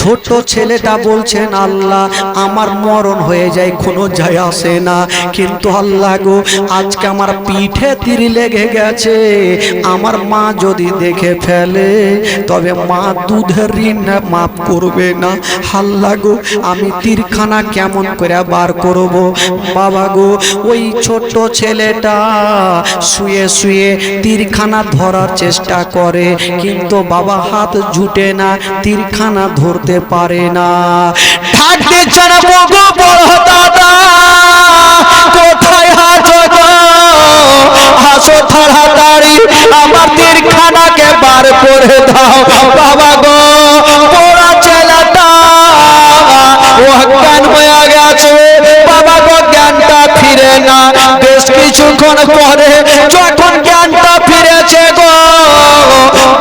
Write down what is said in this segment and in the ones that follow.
ছোট ছেলেটা বলছেন আল্লাহ আমার মরণ হয়ে যায় কোনো যায় আসে না, কিন্তু আল্লাহ গো আজকে আমার পিঠে তীর লেগে গেছে, আমার মা যদি দেখে ফেলে তবে মা দুধের ঋণ মাফ করবে না। আল্লাহ গো আমি তীরখানা কেমন করে বার করব? বাবা গো ওই ছোট্ট ছেলেটা শুয়ে শুয়ে তীরখানা ধরার চেষ্টা করে, কিন্তু বাবা হাত জুটে না, তীরখানা ধরতে পারে না। ঢাক দিচ্ছেন বগো বড় দাদা, কোথায় আছো গো? আসো তাড়াতাড়ি আমার তীরখানাকে বার করে দাও। বাবা গো পোড়া ছেলেটা অজ্ঞান হয়ে গেছে, বাবা গো জ্ঞানটা ফিরে না। বেশ কিছুক্ষণ পরে যখন জ্ঞানটা ফিরেছে গো,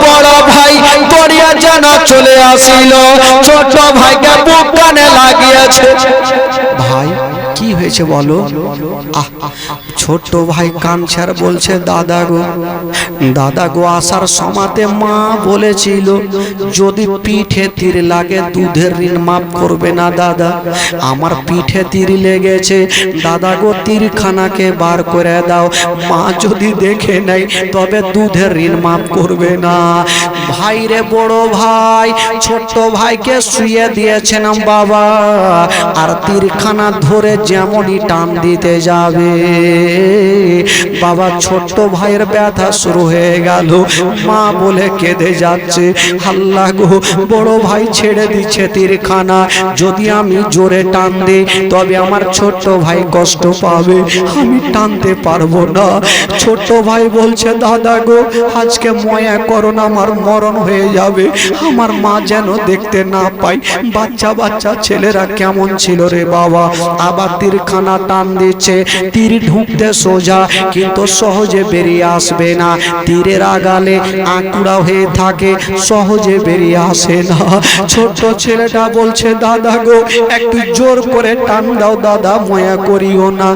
বড় ভাই দড়িয়া যেন চলে আসিল, ছোট ভাইকে বুক কানে লাগিয়েছে। ভাই কি হয়েছে বলো? ছোট ভাই কাঁদছে আর বলছে দাদা গো, দাদা গো আসার সময়তে মা বলেছিল যদি পিঠে তীর লাগে দুধের ঋণ মাফ করবে না। দাদা আমার পিঠে তীর লেগেছে, দাদা গো তীরখানাকে বার করে দাও, মা যদি দেখে নেয় তবে দুধের ঋণ মাফ করবে না। ভাই রে বড় ভাই ছোট ভাইকে শুয়ে দিয়েছেন বাবা, আর তীরখানা ধরে যেমনই টান দিতে যাবে বাবা ছোট্ট ভাইয়ের ব্যথা শুরু হয়ে গেল, মা বলে কেঁদে যাচ্ছে আল্লাহ গো বড় ভাই ছেড়ে দিচ্ছে তীরখানা, যদি আমি জোরে টান দিই তবে আমার ছোট্ট ভাই কষ্ট পাবে, আমি টানতে পারবো না। ছোট্ট ভাই বলছে দাদা গো আজকে ময়া করো না, আমার মরণ হয়ে যাবে, আমার মা যেন দেখতে না পাই। বাচ্চা বাচ্চা ছেলেরা কেমন ছিল রে বাবা। আবার তীরখানা টান দিচ্ছে, তীর ঢুকতে সোজা কিন্তু সহজে বেরিয়ে আসবে না, তীরের আগালে আঁকুড়া হয়ে থাকে, সহজে বেরিয়ে আসে না। ছোট ছেলেটা বলছে দাদা গো একটু জোর করে টান দাও দাদা, ময়া করিও না।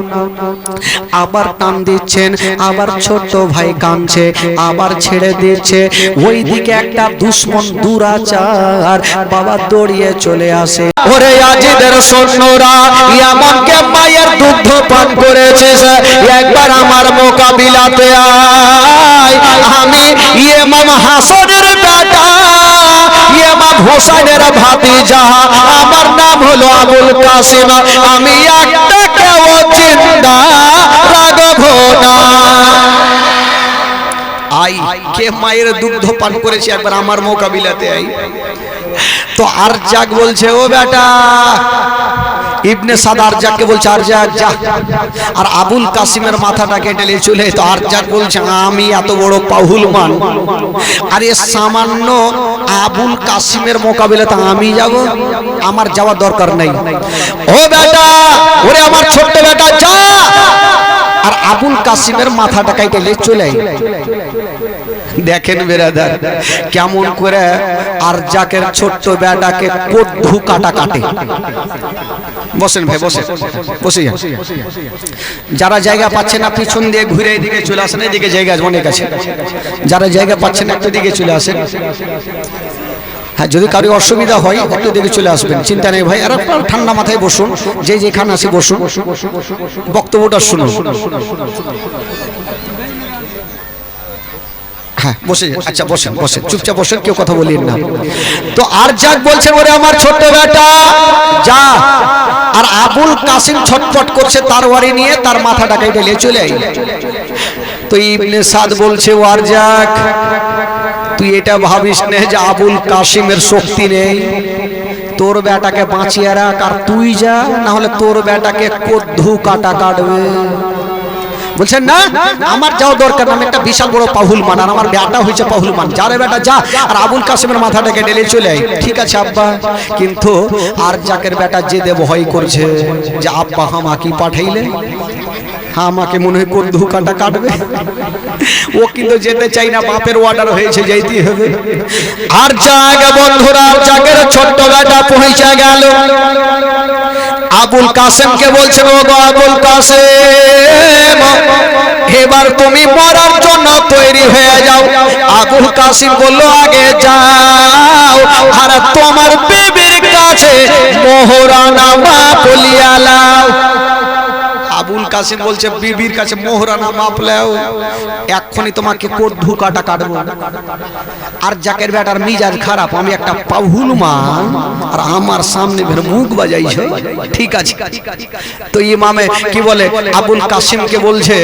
আবার টান দিচ্ছেন, আবার ছোট ভাই কাঁদছে, আবার ছেড়ে দিচ্ছে। ওইদিকে একটা দুশ্মন দুরাচার বাবা দৌড়িয়ে চলে আসে। ওরে আজিদের সৈন্যরা এমনকে মায়ের দুগ্ধ পান করেছিস, একবার আমার মোকাবিলাতে আয়। আমি ইমাম হাসানের বেটা, ইমাম হোসেনের ভাতিজা, আমার নাম হলো আবুল কাসিম, আমি একটা কেউ জিন্দা রাখবো না। আই কে মায়ের দুগ্ধ পান করেছে, একবার আমার মোকাবিলাতে আই। তো আরজাক বলছে ও বেটা, ইবনে সাদ আরজাককে বলছে আরজাক যা, আর আবুল কাসিমের মাথাটা কেটে নিয়ে চলে। তো আরজাক বলছে আমি এত বড় পাহুলমান, আর এ সামান্য আবুল কাসিমের মোকাবিলাতে আমি যাব? আমার যাওয়ার দরকার নাই। ও বেটা, ওরে আমার ছোট্ট বেটা যা, আর আবুল কাসিমের মাথাটা কেটে নিয়ে চলে। দেখেন বেরাদার কেমন করে আরজাকের ছোট্ট বেটাকে কদ্দু কাটা কাটে। বসেন ভাই বসেন, বসে যান। যারা জায়গা পাচ্ছেন না পিছন দিয়ে ঘুরে এদিকে চলে আসেন, এদিকে জায়গা অনেক আছে। যারা জায়গা পাচ্ছেন একটু দিকে চলে আসেন। হ্যাঁ যদি কারো অসুবিধা হয় একটু দিকে চলে আসবেন, চিন্তা নেই ভাই। আর আপনার ঠান্ডা মাথায় বসুন, যে যেখানে আছে বসুন, বক্তব্যটা শুনুন। হ্যাঁ বসে, আচ্ছা বসেন বসেন, চুপচাপ বসেন, কেউ কথা বলিয়েন না। তো আরজাক বলছে ওরে আমার ছোট্ট বেটা যা, আর আবুল কাসিম ছটফট করছে তারওয়ারি নিয়ে, তার মাথাটা কেটে নিয়ে চলে আই। তো ইবনে সাদ বলছে ও আরজাক তুই এটা ভাবিস না যে আবুল কাসিমের শক্তি নেই, তোর বেটাকে বাঁচিয়ে রাখ আর তুই যা, না হলে তোর বেটাকে কদ্দু কাটা কাটবে। বলছেন না আমার যাওয়া দরকার না, আমি একটা বিশাল বড় পাহুলমান, আর আমার বেটা হয়েছে পাহুলমান, যারে বেটা যা, আর আবুল কাসিমের মাথাটাকে ডেলে চলে আয়। ঠিক আছে আব্বা, কিন্তু আরজাকের বেটা যেতে ভয় করছে যে আব্বা আমাকে পাঠাইলে আমাকে মনে হয় কদ্দু কাটা কাটবে। ও কিন্তু যেতে চাই না, বাপের অর্ডার হয়েছে যেতে হবে। আরজাক বন্ধুরা, আরজাকের ছোট্ট বেটা পৌঁছে গেল। আবুল কাসেমকে বলছে ও গো আবুল কাসেম, এবার তুমি মরার জন্য তৈরি হয়ে যাও। আবুল কাসিম বলল আগে যাও, আর তোমার বিবির আছে মোহরানা মাপ লিয়ালাও। আবুল কাসিম বলছে বিবির কাছে মোহরানা মাপ লাও, এক্ষুনি তোমাকে কোট ধুকাটা কাটবো। আর জাকের বেটার মিজাজ খারাপ, আমি একটা পাহুল মান আর আমার সামনে বের মুখ বাজাইছে, ঠিক আছে। তো ইমামে কি বলে আবুল কাসিমকে বলছে,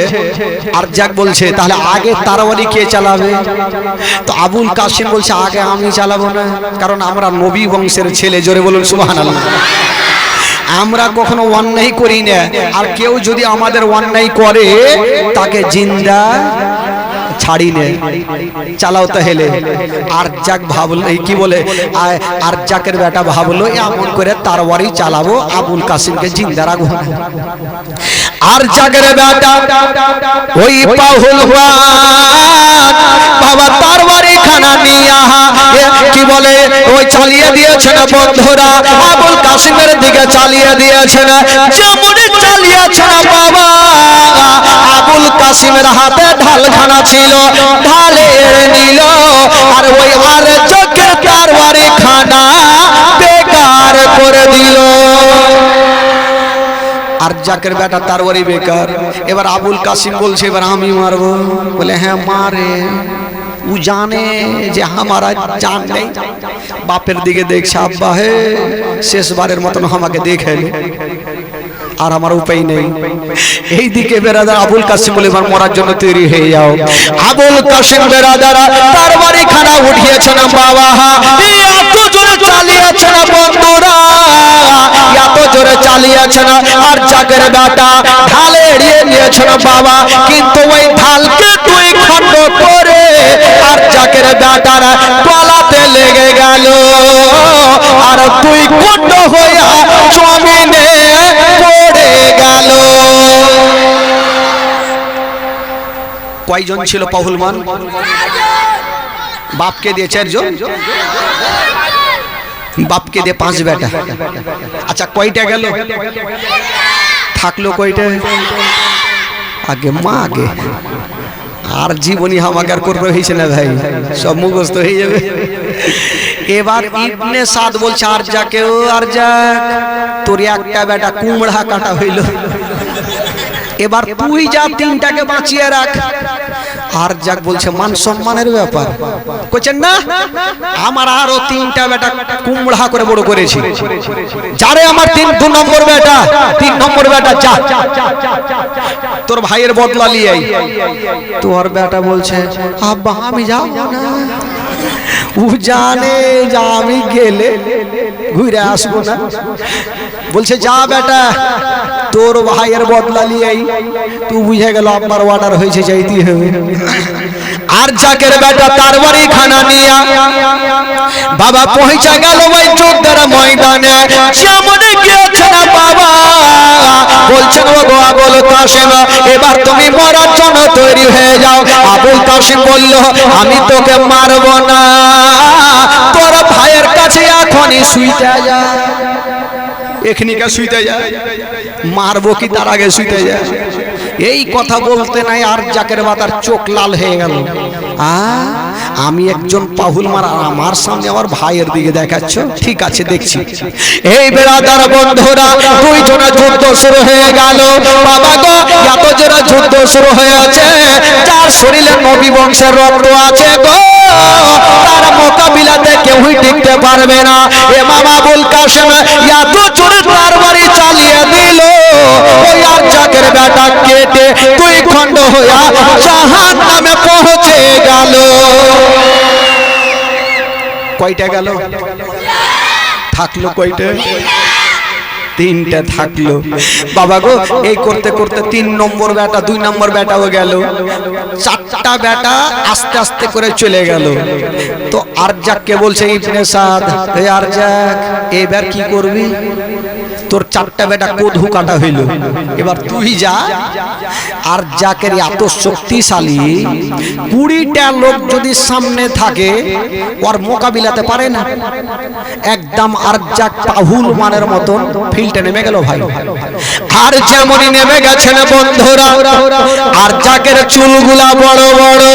আর জাক বলছে তাহলে আগে তারওয়ারি কে চালাবে? তো আবুল কাসিম বলছে আগে আমি চালাবো না, কারণ আমরা নবী বংশের ছেলে। জোরে বলুন সুবহানাল্লাহ। আমরা কখনো অন্যায় করি না, আর কেউ যদি আমাদের অন্যায় করে তাকে জিন্দা ছাড়ি নে, চালাও তাহলে। আর যাক ভাবলো কি বলে, আর জাকের বেটা ভাবলো এমন করে তারওয়ারি চালাবো, আবুল কাসিমকে জিন্দা রাখবো। আর জাকের বেটা ওই পাহুলওয়ান বাবা তারওয়ারি খানা নিয়া কি বলে ওই চালিয়ে দিয়েছেন বন্ধুরা, আবুল কাসিমের দিকে চালিয়ে দিয়েছেন। যেমন চালিয়েছেন বাবা, আবুল কাসিমের হাতে ঢালখানা ছিল, ঢালে নিল আর ওই আর চোখের তারওয়ারি খানা বেকার করে দিল। আর জাকের বেটা তারওয়ারি বেকার। এবার আবুল কাসিম বলছে এবার আমি মারবো। বলে হ্যাঁ মারে, ও জানে যে हमारा জান নেই। বাপের দিকে দেখছে, আব্বা হে শেষবারের মতন আমাকে দেখে আর আমার উপায় নেই। এই দিকে বেরাদার আবুল কাসিম বলে এবার মরার জন্য তৈরি হয়ে যাও। আবুল কাসিম বেরাদার তারওয়ারি খানা উঠিয়েছেন বাবা, এত জোরে চালিয়েছেন বন্ধুরা, এত জোরে চালিয়েছেন। আর জাকের বেটা ঢালে এড়িয়ে নিয়েছেন বাবা, কিন্তু ওই ঢালকে দুই খণ্ড করে আর জাকের বেটার গলাতে লেগে গেল, আর দুই খণ্ড হইয়া জমিনে পড়ে গেল। কয়জন ছিল পাহুলমান? বাপকে দিয়ে 4 জন, বাপকে দিয়ে 5 বেটা। আচ্ছা কয়টা গেল? থাকলো কয়টা? আগে মা আগে, আর জীবনী হামাকার করবে হয়েছে না ভাই, সব মুখস্থ হয়ে যাবে। এবার ইবনে সাদ বলছে আর যাকেও আর যাক, তোর একটা বেটা কুমড়া কাটা হইল, এবার তুই যা 3টাকে বাঁচিয়ে রাখ। আর যাক বলছে মান সম্মানের ব্যাপার, কইছেন না আমার আরো 3টা বেটা কুমড়া করে বড় করেছি, যারে আমার 2 নম্বর বেটা, 3 নম্বর বেটা যা তোর ভাইয়ের বদলা লিয়ে আই। তোর বেটা বলছে আব্বা আমি যাব না, ও জানে যে আমি গেলে ঘুরে আসবো না। বলছে যা বেটা তোর ভাইয়ের বদলা লিয়ে আই। তুই বুঝে গেল আব্বার অর্ডার হয়েছে যাইতে হবে। আর জাকের বেটা তারওয়ারি খানা নিয়া বাবা পৌঁছে গেল ওই যুদ্ধের ময়দানে। যেমন গিয়েছে না বাবা বলছেন ও গো আবুল কাসিম এবার তুমি মরার জন্য তৈরি হয়ে যাও। আবুল কাসিম বলল আমি তোকে মারবো না, তোর ভাইয়ের কাছে এখনই শুইতে যা। এখনিকা শুইতে যা, মারবো কি তার আগে শুইতে যা। এই কথা বলতে নাই আর জাকের বাতার চোখ লাল হয়ে গেল। আমি একজন পাহুল মারা, আমার সামনে আমার ভাইয়ের দিকে দেখাচ্ছ, ঠিক আছে দেখছি। এই বেরাদার বন্ধুরা দুইজনের যুদ্ধ শুরু হয়ে গেল। বাবা গো এত জোরে যুদ্ধ শুরু হয়েছে, যার শরীরে নবী বংশের রক্ত আছে গো তার মোকাবিলাতে কেউই টিকতে পারবে না। ইমাম আবুল কাসিম এত জোরে তরবারি চালিয়ে দিল, ওই আর জাকের বেটা কেটে 2 খণ্ড হইয়া জাহান্নামে পৌঁছে গেল। কয়টা গেল? থাকলো কয়টা? 3টা থাকলো। বাবা গো এই করতে করতে 3 নম্বর বেটা 2 নম্বর বেটাও গেল, 4টা বেটা আস্তে আস্তে করে চলে গেল। তো আরজাককে বলছে ইবনে সাদ এ আরজাক এবার কি করবি? তোর 4টা বেটা কোধু কাটা হইল, এবার তুই যা। আর জাকের এত শক্তিশালী 20টা লোক যদি সামনে থাকে ওর মোকাবিলাতে পারে না। একদম আরজাক পাহুল মানের মতন ফিল্ডে নেমে গেল ভাই। আর যেমনই নেমে গেছেন বন্ধুরা আর জাকের চুলগুলা বড় বড়,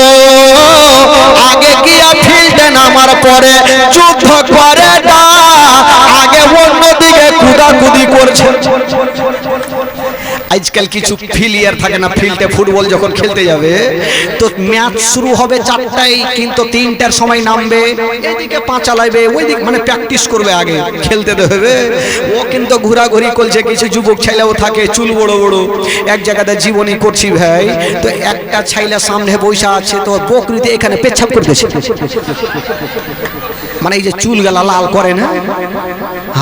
আগে গিয়া ফিল্ডে নামার পরে যুদ্ধ করে না, আগে অন্য করছে। আজকাল কিছু ফিলিয়ার থাকে না, ফিল্ডে ফুটবল যখন খেলতে যাবে তো ম্যাচ শুরু হবে 4টায়, কিন্তু 3টার সময় নামবে, এদিকে পা চালাবে, ওইদিক মানে প্র্যাকটিস করবে, আগে খেলতে তো হবে। ও কিন্তু ঘোরাঘুরি করছে, কিছু যুবক ছেলেও থাকে চুল বড় বড়, এক জায়গাতে জীবনী করছি ভাই, তো একটা ছেলে সামনে বসে আছে, তো বকরিতে এখানে পেচ্ছাপ করতেছে, মানে এই যে চুল গেলা লাল করে না।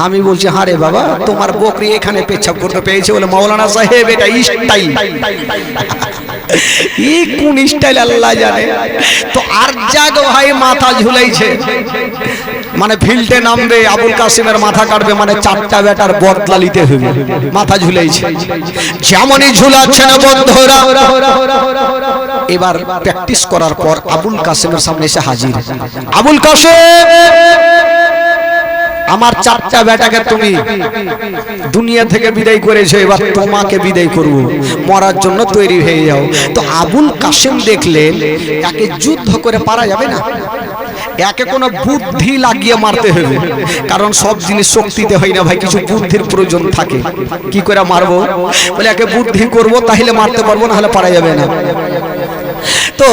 আমি বলছি হারে বাবা, তোমার বকরি এখানে পেচ্ছাপ করতে পেয়েছে বলে মৌলানা সাহেব এটা স্টাইল। এই কোন স্টাইল আল্লাহ জানে। তো আর জাগ ভাই মাথা ঝুলাইছে, মানে ফিল্ডে নামবে, আবুল কাসিমের মাথা কাটবে, মানে 4টা ব্যাটার বদলা নিতে হবে, মাথা ঝুলাইছে। যেমনই ঝুলাচ্ছে না বন্ধুরা, এবার প্র্যাকটিস করার পর আবুল কাসিমের সামনে এসে হাজির। আবুল কাসিম, আমার 4টা বেটাকে তুমি দুনিয়া থেকে বিদায় করেছো, এবার তোমাকে বিদায় করব, মরার জন্য তৈরি হয়ে যাও। তো আবুল কাসিম দেখলেন একে যুদ্ধ করে পারা যাবে না, একে কোনো বুদ্ধি লাগিয়ে মারতে হবে, কারণ সব জিনিস শক্তিতে হয় না ভাই, কিছু বুদ্ধির প্রয়োজন থাকে। কি করে মারবো? বলে একে বুদ্ধি করব, তাহলে মারতে পারবো, না হলে পারা যাবে না। তো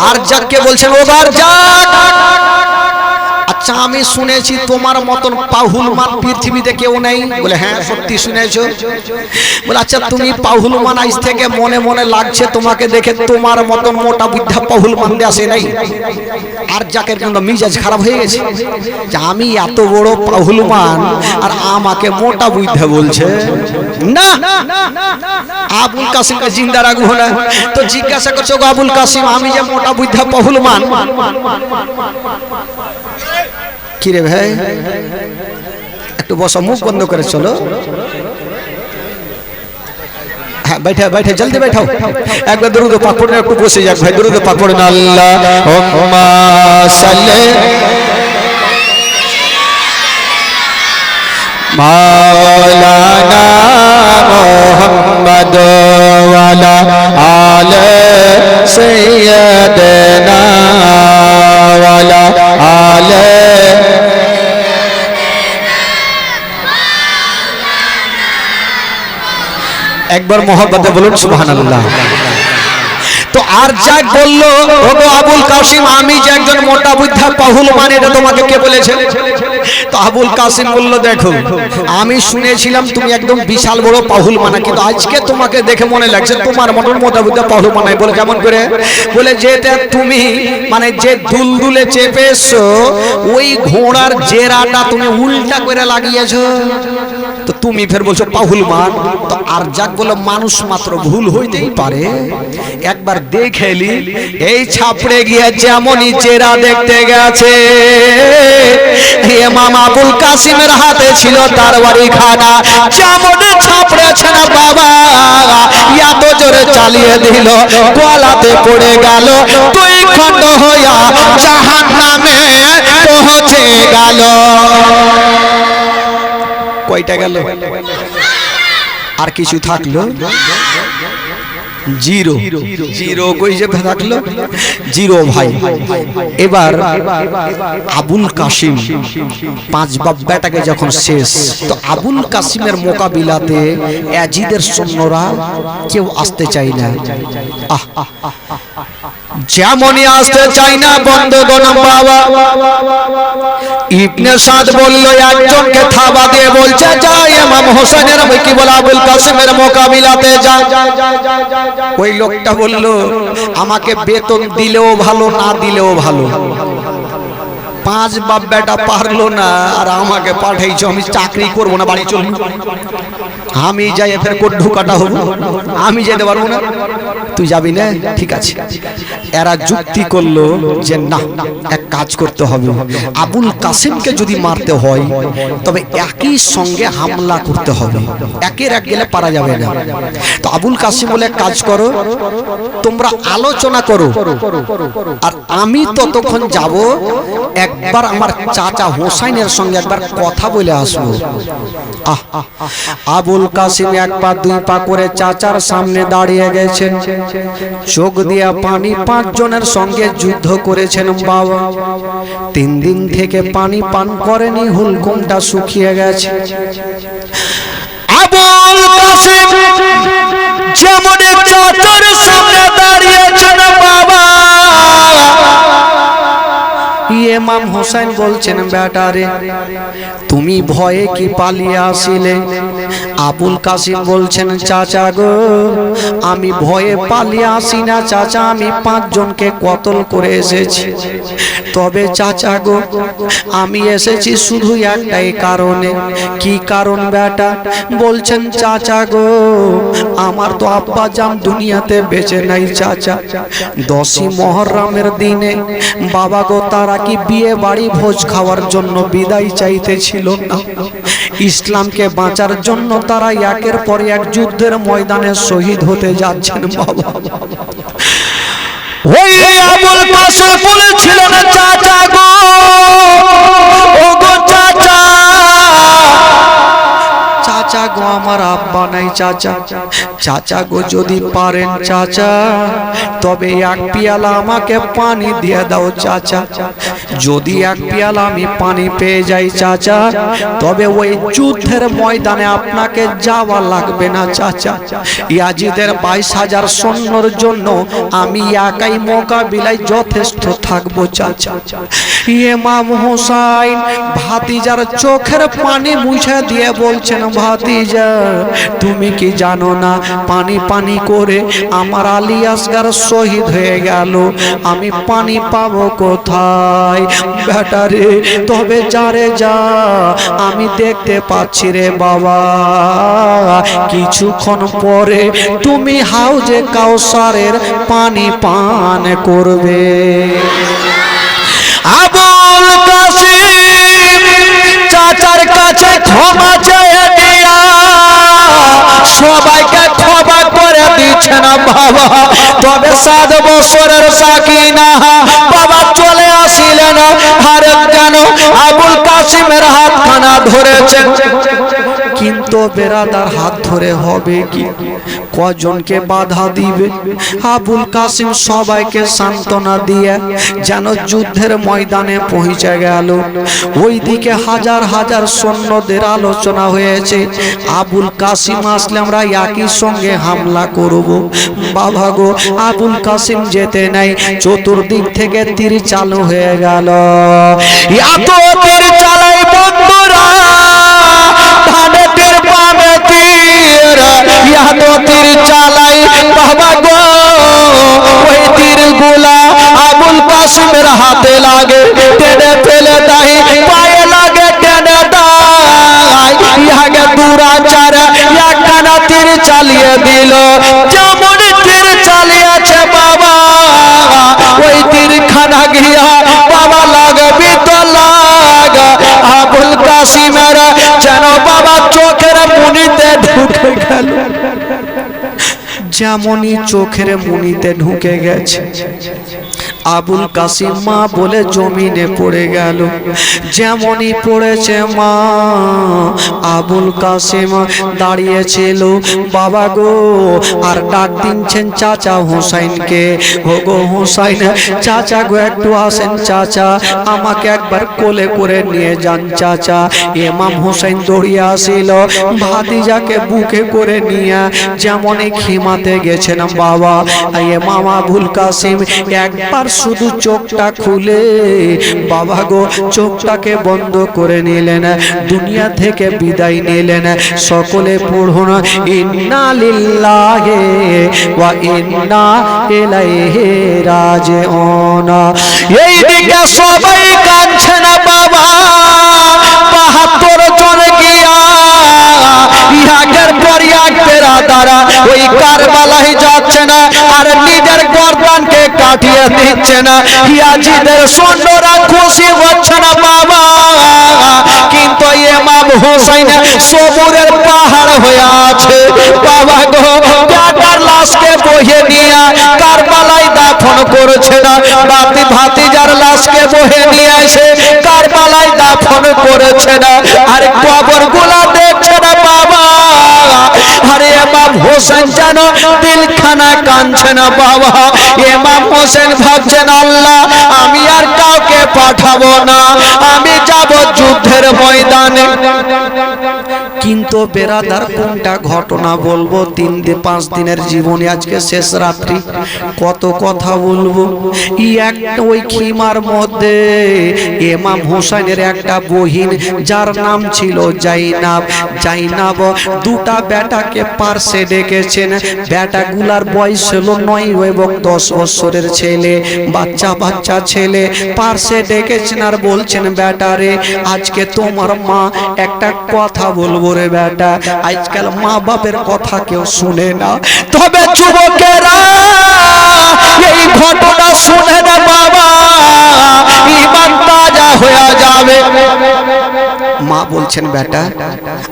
আর যাকে বলছেন, ও বারজাক, আচ্ছা আমি শুনেছি তোমার মতন পাহুলমান পৃথিবীতে কেউ নেই। বলে হ্যাঁ সত্যি শুনেছো। বলে আচ্ছা তুমি পাহুলমান, আজ থেকে মনে মনে লাগছে তোমাকে দেখে তোমার মতন মোটা বুদ্ধা পাহুলমান আসে নাই। আর যাকে কিন্তু মিজাজ খারাপ হয়ে গেছে যে আমি এত বড় পাহুলমান আর আমাকে মোটা বুদ্ধা বলছে। না, আবুল কাসিমকে জিন্দা রাখবো না। তো জিজ্ঞাসা করছো আবুল কাসিম, আমি যে মোটা বুদ্ধা পাহুলমান, কি রে ভাই একটু বসো, মুখ বন্ধ করে চলো। হ্যাঁ बैठे बैठे जल्दी बैठो, একবার দরুদ পাক পড়ে একটু বসে যাক ভাই, দরুদ পাক পড়ে। আল্লাহুম্মা সাল্লি মাওলানা মুহাম্মদ ওয়া আলা আলি সাইয়্যিদিনা ওয়া আলা আলি। একবার মোহাব্বতে বলুন সুবহানাল্লাহ। তো আর যাক বলল, ওগো আবুল কাসিম, আমি যে একজন মোটা বুদ্ধা পাহুলমান, এটা তোমাকে কে বলেছে? তো আবুল কাসিম বলল, দেখো আমি শুনেছিলাম তুমি একদম বিশাল বড় পাহুলমান, কিন্তু আজকে তোমাকে দেখে মনে লাগছে তোমার মতন মোটা বুদ্ধা পাহুলমান নাই। বলে কেমন করে? বলে যেটা তুমি মানে যে দুলদুলে চেপেছো, ওই ঘোড়ার জেরাটা তুমি উল্টা করে লাগিয়েছো, তো তুমি ফের বলছো পাহুলমান। তো আর যাক বলো, মানুষ মাত্র ভুল হইতেই পারে, একবার দেখেলি এই ছাপড়ে গিয়ে যেমনই চেরা দেখতে গেছে, ইমাম আবুল কাসিমের হাতে ছিল তরবারি খানা, যেমন ছাপড়েছে না বাবা, এত জোরে চালিয়ে দিল, গলাতে পড়ে গেল, দুই খণ্ড হইয়া জাহান্নামে পৌঁছে গেল। কয়টা গেল? আর কিছু থাকলো? জিরো। জিরো কই যে থাকলো? জিরো ভাই। এবার আবুল কাসিম 5 বাপ বেটাকে যখন শেষ, তো আবুল কাসিমের মোকাবিলাতে ইয়াজিদের সৈন্যরা কেউ আসতে চায় না। যেমনই আসতে চাই না বন্ধুগণ বাবা, ইবনে সাদ বলল, একজনকে থাবা দিয়ে বলছে যা ইমাম হোসেনের কি বলে আবুল কাসিমের মোকাবিলাতে যা। ওই লোকটা বলল, আমাকে বেতন দিলেও ভালো, না দিলেও ভালো, 5 বাপ বেটা পারলো না আর আমাকে পাঠাইছো, আমি চাকরি করবো না, বাড়ি চলবো, আমি যাই ফের কোট ঢুকাটা হবো, আমি যেতে পারবো না, তুই যাবি না? ঠিক আছে। এরা যুক্তি করলো যে না, এক কাজ করতে হবে, আবুল কাসিমকে যদি মারতে হয় তবে একই সঙ্গে হামলা করতে হবে, একের এক গেলে পারা যাবে না। তো আবুল কাসিম বলে, এক কাজ করো, তোমরা আলোচনা করো আর আমি ততক্ষণ যাব, একবার আমার চাচা হোসাইনের সঙ্গে একবার কথা বলে আসবো। আবুল কাসিম 1 পা 2 পা করে চাচার সামনে দাঁড়িয়ে গেছেন, চোখ দিয়া পানি, 5 জনের সঙ্গে যুদ্ধ করেছেন বাবা, 3 দিন থেকে পানি পান করেনি, হুলকুমটা শুকিয়ে গেছে। আবুল কাসেম যেমন চাচার সামনে দাঁড়িয়েছেন বাবা, ইমাম হোসেন বলছেন বেটারে তুমি ভয়ে কি পালিয়ে আসিলে? আবুল কাসিম বলছেন চাচা গো আমি ভয়ে পালিয়ে আসি না চাচা, আমি 5 জনকে কতল করে এসেছি। তবে চাচা গো আমি এসেছি শুধু একটাই কারণে। কি কারণ বেটা? বলছেন চাচা গো আমার তো আব্বা জান দুনিয়াতে বেঁচে নাই চাচা। 10ই মুহররমের দিনে বাবা গো তারা কি বিয়ে বাড়ি ভোজ খাওয়ার জন্য বিদায় চাইতেছিল না, ইসলামকে বাঁচার জন্য তারা একের পর এক যুদ্ধের ময়দানে শহীদ হতে যাচ্ছেন বাবা। ওই আবুল কাসেম বলেছিলেন চাচা গো ও গো চাচা, চাচা গো আমার আব্বা নাই চাচা, চাচা গো যদি পারেন চাচা তবে 1 পেয়ালা আমাকে পানি দিয়ে দাও চাচা। যদি 1 পেয়ালা আমি পানি পেয়ে যাই চাচা তবে ওই যুদ্ধের ময়দানে আপনাকে যাওয়া লাগবে না চাচা। ইয়াজিদের 22,000 সৈন্যর জন্য আমি একাই মোকাবিলায় যথেষ্ট থাকবো চাচা। ইমাম হোসেন ভাতিজার চোখের পানি মুছে দিয়ে বলছেন ভাতিজা তুমি কি জানো না পানি পানি করে আমার আলী আসগার শহীদ হয়ে গেল, আমি পানি পাবো কোথায়? বেটারে তবে যারে যা আমি দেখতে পাচ্ছি রে বাবা, কিছুক্ষণ পরে তুমি হাউজে কাউসারের পানি পান করবে। আবুল কাসেম চাচার কাছে ক্ষমা চেয়ে দিয়া সবাইকে ক্ষমা করে দিচ্ছেন বাবা। তবে 7 বছরের সাকিনা বাবা চলে আসিলেন, আর কেন আবুল কাসেমের হাতখানা ধরেছেন। কিন্তু বেরাদার হাত ধরে হবে কি? কজনকে বাধা দিবে? আবুল কাসেম সবাইকে সান্ত্বনা দিয়ে যেন যুদ্ধের ময়দানে পৌঁছে গেল। ওইদিকে হাজার হাজার সৈন্যদের আলোচনা হয়েছে, আবুল কাসেম আসলে আমরা একই সঙ্গে হামলা করব। বাবা গো আবুল কাসেম যেতে নাই, চতুর্দিক থেকে তীর চালু হয়ে গেল। এত তীর চালাই বন্ধুরা, ডানে তীর বামে তীর, এত তীর চালাই বাবা গো ওই তীরগুলা আবুল কাসেমের হাতে লাগে, টেনে ফেলে দেয়, পায়ে লাগে টেনে দেয়, ইহাকে দুরাচার একখানা তীর চালিয়ে দিল। যেমন তীর চালিয়েছে বাবা ওই তীরখানা গিয়া বাবা লাগবে তো লাগা আবুল কাসেমের যেন বাবা চোখের মুনিতে ঢুকে গেল। যেমনই চোখের মুনিতে ঢুকে গেছে আবুল কাসেম মা বলে জমিনে পড়ে গেল। যেমনই পড়েছে মা, আবুল কাসেম দাঁড়িয়েছিল বাবা গো আর ডাক দিচ্ছেন চাচা হোসাইনকে, ও গো হোসাইন চাচা গো একটু আসেন চাচা, আমাকে একবার কোলে করে নিয়ে যান চাচা। ইমাম হোসেন দৌড়িয়ে আসিল, ভাতিজাকে বুকে করে নিয়ে যেমনই খিমাতে গেছেন বাবা। ইমাম আবুল কাসেম একবার শুধু চোখটা খুলে বাবা গো চোখটাকে বন্ধ করে নিলেন, দুনিয়া থেকে বিদায় নিলেন। সকলে পড়ুন ইন্না লিল্লাহি ওয়া ইন্না ইলাইহি রাজিউন। এইদিকে সবাই কাঁদছেন বাবা, 72 জন গিয়া ইহাকের পর এক বেরাদারা ওই কারবালায় যাচ্ছে না আর নিজের গর্দানকে কাটিয়ে দিচ্ছে না। ইয়াজিদের সৈন্যরা খুশি হচ্ছে না বাবা, কিন্তু ইমাম হোসেন সবুরের পাহাড় হয়ে আছে বাবা গো। বেটার লাশকে বহে নিয়ে কারবালায় দাফন করছে না, ভাতিজার লাশকে বহে নিয়ে এসে কারবালায় দাফন করেছে না, আর কবরগুলা দেখছে না বাবা। আরে ইমাম হোসেন যেন দিলখানা কাঁদছে না বাবা। ইমাম হোসেন ভাবছেন আল্লাহ আমি আর কাউকে তোমাকে পাঠাবো না, আমি যাব যুদ্ধের ময়দানে। কিন্তু বেরাদার কোনটা ঘটনা বলবো, 3-5 দিনের জীবনে আজকে শেষ রাত্রি, কত কথা বলবো। একটা ওই খিমার মধ্যে ইমাম হোসেনের একটা বহিন যার নাম ছিল জাইনাব, জাইনাব দুটা বেটাকে পার্শ্বে ডেকেছেন। বেটাগুলার বয়স হলো 9 এবং 10 বছরের ছেলে, বাচ্চা বাচ্চা ছেলে। পার্শ্বে ডেকেছেন আর বলছেন, বেটারে আজকে তোমার মা একটা কথা বলবো রে বেটা। আজকাল মা বাপের কথা কেউ শুনে না, তবে যুবকেরা এই ঘটনা শুনে না বাবা, ঈমান তাজা হয়ে যাবে। মা বলছেন, বেটা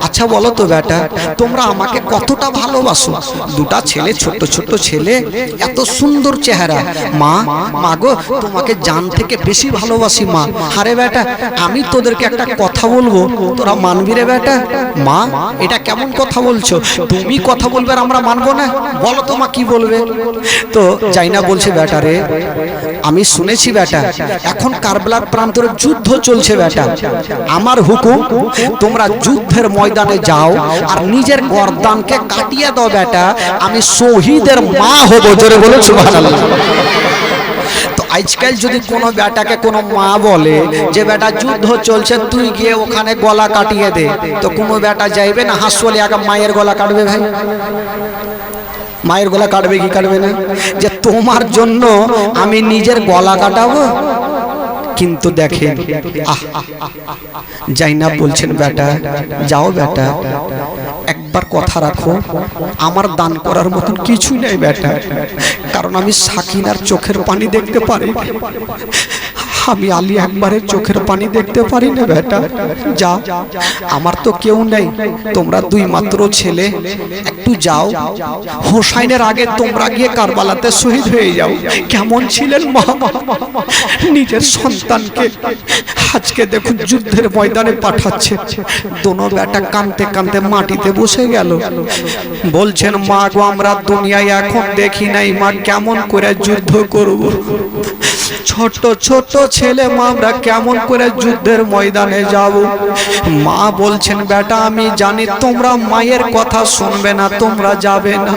আচ্ছা বলো তো বেটা, তোমরা আমাকে কতটা ভালোবাসো? দুটা ছেলে, ছোট ছোট ছেলে, এত সুন্দর চেহারা। মা, মা গো তোমাকে জান থেকে বেশি ভালোবাসি মা। আরে বেটা আমি তোদেরকে একটা কথা বলবো, তোরা মানবি রে বেটা? মা এটা কেমন কথা বলছো? তুমি কথা বলবে আর আমরা মানবো না? বলো তো মা কি বলবে। তো জাইনা বলছে, বেটা রে আমি শুনেছি বেটা এখন কারবালার প্রান্তরে যুদ্ধ চলছে বেটা, আমার হুকুম তোমরা যুদ্ধের ময়দানে যাও আর নিজের গর্দানকে কাটিয়ে দাও বেটা, আমি শহীদের মা হব। জোরে বলো সুবহানাল্লাহ। তো আজকাল যদি কোনো বেটাকে কোনো মা বলে যে বেটা যুদ্ধ চলছে তুই গিয়ে ওখানে গলা কাটিয়ে দে, তো কোনো বেটা যাইবে না? হাসলে আগে মায়ের গলা কাটবে ভাই, মায়ের গলা কাটবে কি কাটবে না? যে তোমার জন্য আমি নিজের গলা কাটাবো। কিন্তু দেখেন জাইনাব বলছেন, বেটা যাও বেটা, একবার কথা রাখো, আমার দান করার মতন কিছু নেই বেটা, কারণ আমি সাকিনার চোখের পানি দেখতে পারি, আমি আলী একবারের চোখের পানি দেখতে পারি না বেটা। যা, আমার তো কেউ নেই, তোমরা দুই মাত্র ছেলে, একটু যাও, হোসাইনের আগে তোমরা গিয়ে কারবালাতে শহীদ হয়ে যাও। কেমন ছিলেন মা, নিজের সন্তানকে আজকে দেখুন যুদ্ধের ময়দানে পাঠাচ্ছে। দোনো বেটা কাঁদতে কাঁদতে মাটিতে বসে গেল। বলছেন, মা গো আমরা দুনিয়ায় এখন দেখি নাই মা কেমন করে যুদ্ধ করব, ছোট ছোট ছেলে মা আমরা কেমন করে যুদ্ধের ময়দানে যাব। মা বলছেন, বেটা আমি জানি তোমরা মায়ের কথা শুনবে না, তোমরা যাবে না।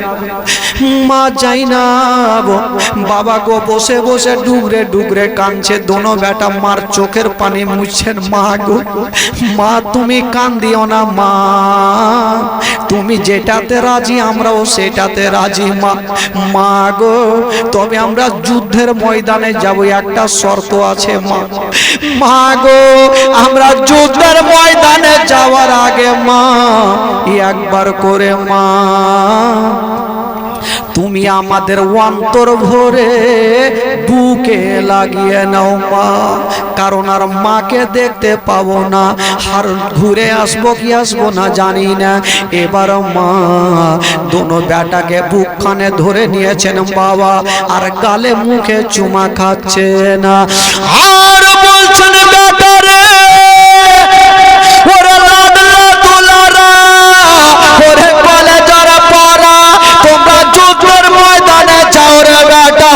মা যাই না বাবা গো বসে বসে ডুগরে ডুগরে কাঁদছে। দোনো বেটা মার চোখের পানি মুছছেন। মা গো মা তুমি কান্দিও না মা, তুমি যেটাতে রাজি আমরাও সেটাতে রাজি মা। মা গো তবে আমরা যুদ্ধের ময়দানে যাব, একটা শর্ত আছে মা। মা গো আমরা যুদ্ধের ময়দানে যাওয়ার আগে মা একবার করে মা তুমি আমাদের অন্তর ভরে বুকে লাগিয়ে নাও মা, কারণ আর মাকে দেখতে পাবো না, আর ঘুরে আসবো কি আসবো না জানি না। এবার মা দোনো বেটাকে বুকখানে ধরে নিয়েছেন বাবা, আর গালে মুখে চুমা খাচ্ছে না, আর বলছেন বেটারে ওরে লাডলা দুলারা, ওরে কলেজার পারা, তোমরা যুদ্ধের ময়দানে যাও রে বেটা,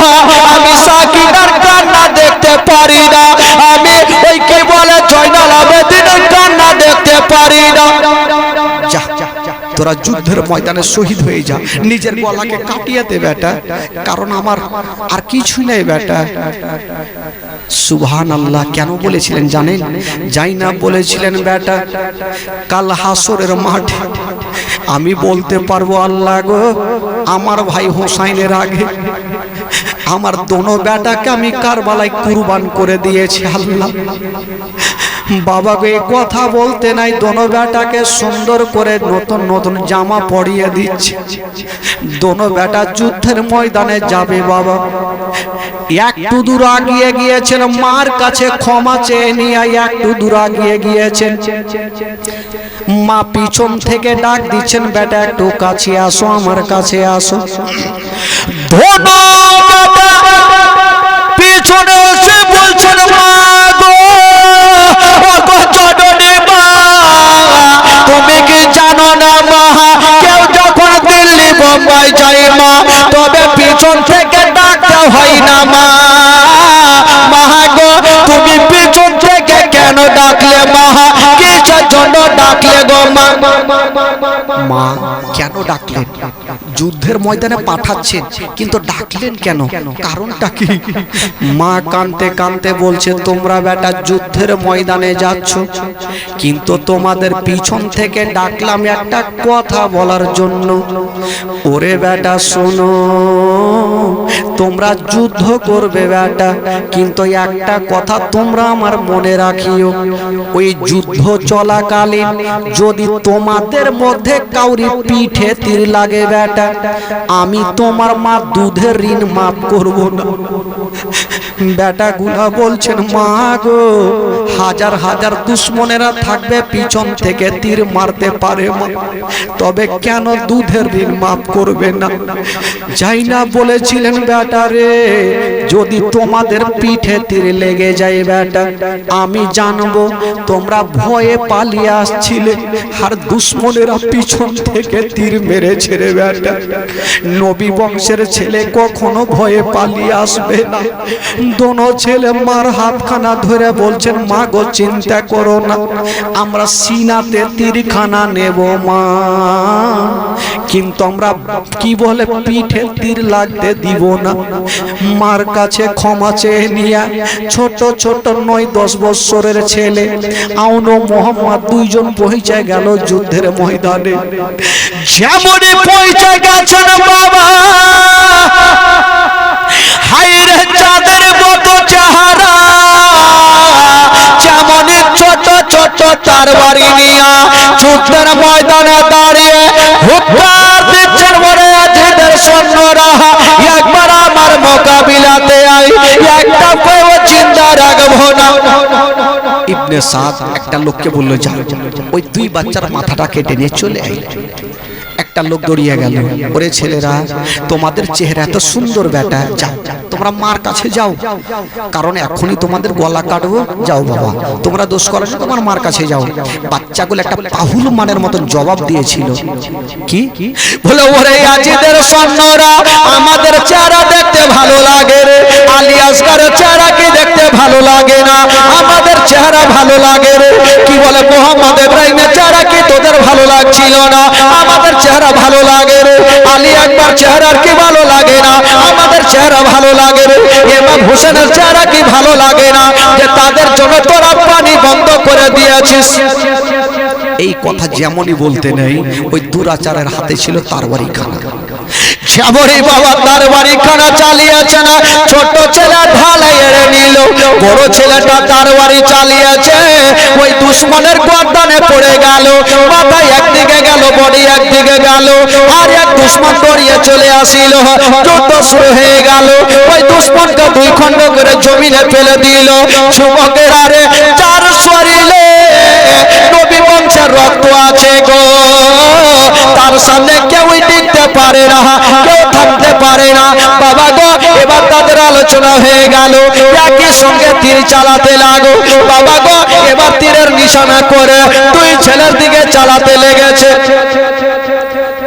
আমি সাকিনার কান্না দেখতে পারি না, আমি ওই কে বলে জয়নাল আবেদিনের কান্না দেখতে পারি না। যা তোরা যুদ্ধের ময়দানে শহীদ হয়ে যা, নিজের গলাকে কাটিয়ে দে বেটা, কারণ আমার আর কিছু নেই বেটা। সুবহানাল্লাহ। কেন বলেছিলেন জানেন? জাইনাব বলেছিলেন, বেটা কাল হাসরের মাঠে আমি বলতে পারবো, আল্লাহ গো আমার ভাই হোসাইনের আগে আমার দোনো বেটাকে আমি কারবালায় কুরবান করে দিয়েছি। আল্লাহ বাবাকে কথা বলতে নাই, দোনো বেটাকে সুন্দর করে নতুন নতুন জামা পরিয়ে দিচ্ছে। দোনো বেটা যুদ্ধের ময়দানে যাবে বাবা। একটু দূর আগিয়ে গিয়েছেন, মার কাছে ক্ষমা চেয়ে নিয়ে একটু দূর আগিয়ে গিয়েছেন। মা পিছন থেকে ডাক দিচ্ছেন, বেটা একটু কাছে আসো, আমার কাছে আসো। দোনো বেটা পিছনে এসে বলছেন, মা গো তুমি কি জানো না মা, কেউ যখন দিল্লি বোম্বাই যায় মা তবে পিছন থেকে ডাকতে হয় না মা। মা গো তুমি মা কেন ডাকলেন? যুদ্ধের ময়দানে পাঠাচ্ছেন কিন্তু ডাকলেন কেন? কারণটা কি? মা কাঁদতে কাঁদতে বলছে, তোমরা বেটা যুদ্ধের ময়দানে যাচ্ছ, কিন্তু তোমাদের পিছন থেকে ডাকলাম একটা কথা বলার জন্য। ওরে বেটা শোনো, তোমরা যুদ্ধ করবে বেটা, কিন্তু একটা কথা তোমরা আমার মনে রাখিও, ওই যুদ্ধ চলাকালীন যদি তোমাদের মধ্যে কাউরি পিঠে তীর লাগে বেটা, আমি তোমার মা দুধের ঋণ মাফ করব না। বেটা গুলা বলছেন, মা গো, হাজার হাজার দুশ্মনেরা থাকবে পিছন থেকে তীর মারতে পারে মা, তবে কেন দুধের ঋণ মাফ করবে না? যাই না বলেছিলেন বেটা রে, যদি তোমাদের পিঠে তীর লেগে যায় বেটা, আমি জানবো তোমরা ভয়ে পালিয়ে আসছিলে, আর দুশ্মনেরা পিছন থেকে তীর মেরেছে রে বেটা। নবী বংশের ছেলে কখনো ভয়ে পালিয়ে আসবে না। দোনো ছেলে মার হাতখানা ধরে বলছেন, মা গো চিন্তা করো না, আমরা সিনাতে তীরখানা নেব মা, কিন্তু আমরা কি বলে পিঠে তীর লাগতে দিব না। মার কাছে ক্ষমা চেয়ে নিয়ে ছোট ছোট 9-10 বছরের ছেলে আউন ও মোহাম্মদ দুইজন পৌঁছে গেল যুদ্ধের ময়দানে। যেমনই পৌঁছে গেছেন বাবা, হায়রে চাঁদের মতো চেহারা, যেমনই ছোট ছোট তরবারি নিয়ে যুদ্ধের ময়দানে দাঁড়িয়ে হুক্কার দিচ্ছেন, বলে আজিদের সৈন্যরা একবার আমার মোকাবিলাতে আই, একটা কেউ চিন্তা রাখবো না। ইবনে সাদ একটা লোককে বললো, যা ওই 2 বাচ্চার মাথাটা কেটে নিয়ে চলে আই। একটা লোক দৌড়িয়ে গেল, ওরে ছেলেরা, তোমাদের চেহারা এত সুন্দর বেটা, যাও তোমরা মার কাছে যাও, কারণ এখনই তোমাদের গলা কাটবো, যাও বাবা, তোমরা দোষ করো না, তোমার মার কাছে যাও। বাচ্চাগুলো একটা পাহুল মানের মতন জবাব দিয়েছিল, কি বলে, ওরে আজিদের সৈন্যরা, আমাদের চেহারা দেখতে ভালো লাগে রে, আলী আসগরের চেহারা কি দেখতে ভালো লাগে না? আমাদের চেহারা ভালো লাগে রে। কি বলে, মোহাম্মদ ইব্রাহিমের চেহারা কি তোদের ভালো লাগছিল না? আমাদের চেহারা ভালো লাগে রে। আলী আকবর চেহারার কি ভালো লাগে না? আমাদের চেহারা ভালো লাগে রে। ইমাম হোসেনের চেহারা কি ভালো লাগে না, যে তাদের জন্য তোরা পানি বন্ধ করে দিয়েছিস? এই কথা যেমনই বলতে নেই, ওই দুরাচারের হাতে ছিল তরবারি খানা। যেমনই বাবা তরবারি খানা চালিয়েছে না, ছোট ছেলে ঢালাই এড়ে নিল, বড় ছেলেটা তরবারি চালিয়েছে, ওই দুশ্মনের গর্দানে পড়ে গেল, মাথা একদিকে গেল, বডি একদিকে গেল, আর এক দুশ্মন দৌড়িয়ে চলে আসিল, যুদ্ধ শুরু হয়ে গেল। ওই দুশ্মনকে 2 খণ্ড করে জমিনে ফেলে দিল। যুবকের আরে চার শরীরে নবী বংশের রক্ত আছে গো, তার সামনে কেউই টিকতে পারে না, কেউ থামতে পারে না বাবা গো। এবার তাদের আলোচনা হয়ে গেল, একই সঙ্গে তীর চালাতে লাগো বাবা গো। এবার তীরের নিশানা করে 2 ছেলের দিকে চালাতে লেগেছে,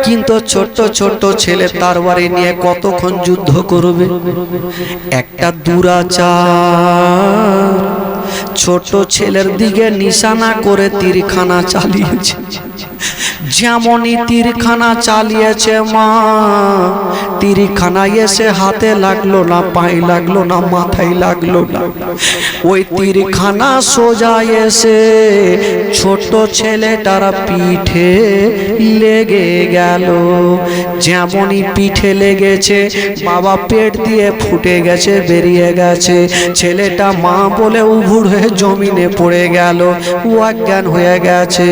কিন্তু ছোট ছোট ছেলে তরবারি নিয়ে কতক্ষণ যুদ্ধ করবে? একটা দুরাচার ছোট ছেলের দিকে নিশানা করে তীরখানা চালিয়েছে। যেমনই তীরখানা চালিয়েছে মা, তীরখানা এসে হাতে লাগলো না, পায়ে লাগলো না, মাথায় লাগলো না, ওই তীরখানা সোজা এসে ছোট ছেলেটার পিঠে লেগে গেল। যেমনই পিঠে লেগেছে, বাবা পেট দিয়ে ফুটে গেছে, বেরিয়ে গেছে। ছেলেটা মা বলে উভুড় হয়ে জমিনে পড়ে গেল, অজ্ঞান হয়ে গেছে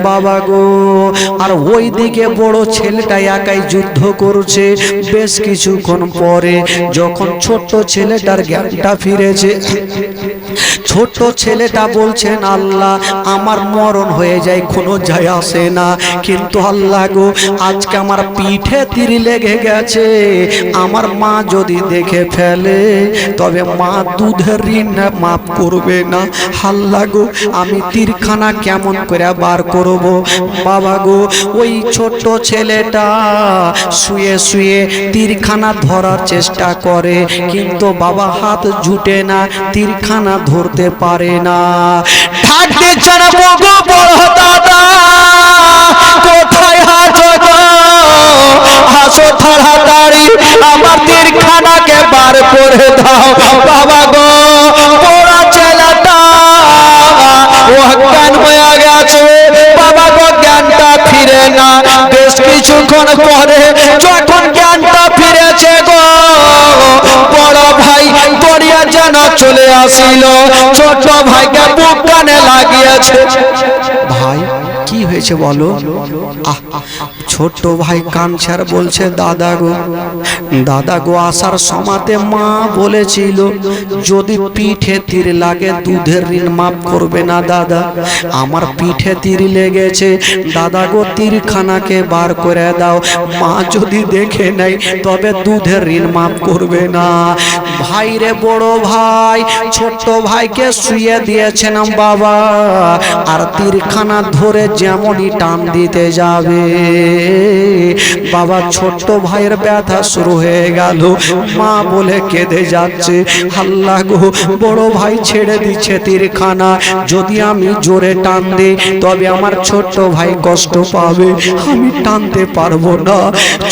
বাবা গো। আর ওই দিকে বড় ছেলেটা একাই যুদ্ধ করছে। বেশ কিছুক্ষণ পরে যখন ছোট ছেলেটার জ্ঞানটা ফিরেছে, ছোট ছেলেটা বলছেন, আল্লাহ আমার মরণ হয়ে যায় কোনো যায় আসে না, কিন্তু আল্লাহ গো আজকে আমার পিঠে তীর লেগে গেছে, আমার মা যদি দেখে ফেলে তবে মা দুধের ঋণ মাফ করবে না। আল্লাহ গো আমি তীরখানা কেমন করে বার করব? বাবা গো ওই ছোট ছেলেটা শুয়ে শুয়ে তীরখানা ধরার চেষ্টা করে, কিন্তু বাবা হাত জুটে না, তীরখানা ধরতে পারে না। ঠাক দিচ্ছেন বড় দাদা, দাও বাবা গো বড় ছেলেটা অজ্ঞান হয়ে গেছে বাবা গো জ্ঞানটা ফিরে না বেশ কিছুক্ষণ পরে যখন জ্ঞানটা ফিরেছে গো বড় ভাই দড়িয়া যেন চলে আসিল ছোট ভাইকে বুক কানে লাগিয়েছে ভাই কি হয়েছে বলো ছোট ভাই কাঁদছে আর বলছে দাদা গো আসার সময়তে মা বলেছিল যদি পিঠে তীর লাগে দুধের ঋণ মাফ করবে না দাদা আমার পিঠে তীর লেগেছে দাদা গো তীরখানাকে বার করে দাও মা যদি দেখে নেয় তবে দুধের ঋণ মাফ করবে না ভাই রে বড় ভাই ছোট ভাইকে শুয়ে দিয়েছেন বাবা আর তীরখানা ধরে যেমনই টান দিতে যাবে বাবা ছোট্ট ভাইয়ের ব্যথা শুরু হয়ে গেল মা বলে কেঁদে যাচ্ছে আল্লাহ গো বড় ভাই ছেড়ে দিচ্ছে তীরখানা যদি আমি জোরে টান দিই তবে আমার ছোট্ট ভাই কষ্ট পাবে আমি টানতে পারবো না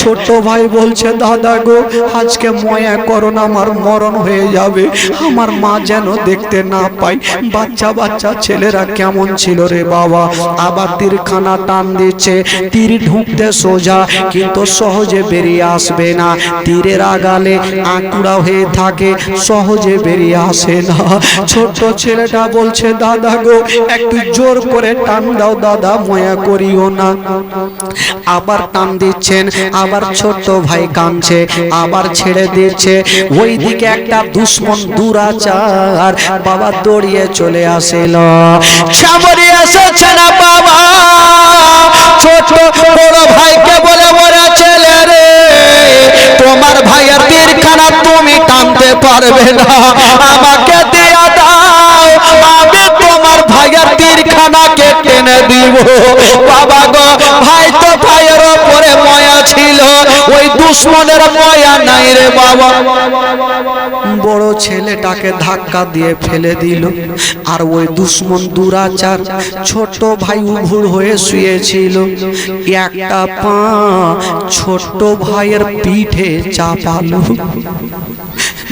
ছোট্ট ভাই বলছে দাদা গো আজকে ময়া করো না আমার মরণ হয়ে যাবে আমার মা যেন দেখতে না পাই বাচ্চা ছেলেরা কেমন ছিল রে বাবা আবার তীরখানা টান দিচ্ছে তীর ঢুকতে সোজা কিন্তু সহজে বেরিয়ে আসবে না তীরের আগালে আঁকুড়া হয়ে থাকে সহজে বেরিয়ে আসে না ছোট ছেলেটা বলছে দাদা গো একটু জোর করে টান দাও দাদা ময়া করিও না আবার টান দিচ্ছেন আবার ছোট ভাই কাঁদছে আবার ছেড়ে দিচ্ছে ওইদিকে একটা দুশ্মন দুরাচার বাবা দৌড়িয়ে চলে আসিল সামনে এসেছে না বাবা ছোট বড় ভাইকে বলে বড় ছেলে রে তোমার ভাইয়ের তীরখানা তুমি টানতে পারবে না আমাকে দেয়া দাও আমি তোমার ভাইয়ের তীরখানাকে টেনে দিব বাবা গো ভাই তো ভাইয়ের উপরে ময়া ছিল ওই দুশ্মনের ময়া নাই রে বাবা বড় ছেলেটাকে ধাক্কা দিয়ে ফেলে দিল আর ওই দুশ্মন দুরাচার ছোট ভাই উভুর হয়ে শুয়েছিল একটা পা ছোট ভাইয়ের পিঠে চাপালো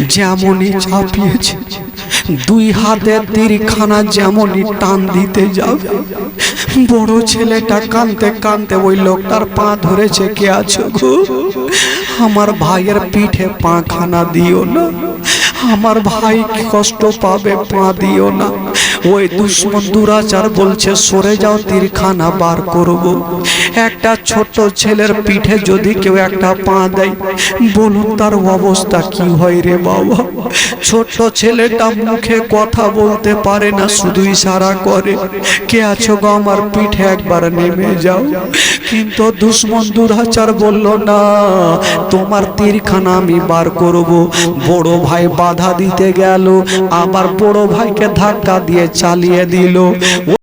যেমনই চাপিয়েছে দুই হাতের তীরখানা যেমনই টান দিতে যাবে বড় ছেলেটা কাঁদতে কাঁদতে ওই লোকটার পা ধরেছে কে আছো গো আমার ভাইয়ের পিঠে পা খানা দিও না আমার ভাই কষ্ট পাবে পা দিও না ওই দুশ্মন দুরাচার বলছে সরে যাও তীরখানা বার করব একটা ছোট ছেলের পিঠে যদি কেউ একটা পা দেয় বলুন তার অবস্থা কি হয় রে বাবা ছোট ছেলেটা মুখে কথা বলতে পারে না শুধু ইশারা করে কে আছো গো আমার পিঠে একবার নেমে যাও কিন্তু দুশ্মন দুরাচার বলল না তোমার তীরখানা আমি বার করব বড় ভাই বাধা দিতে গেল আবার বড় ভাইকে ধাক্কা দিয়ে চালিয়ে দিল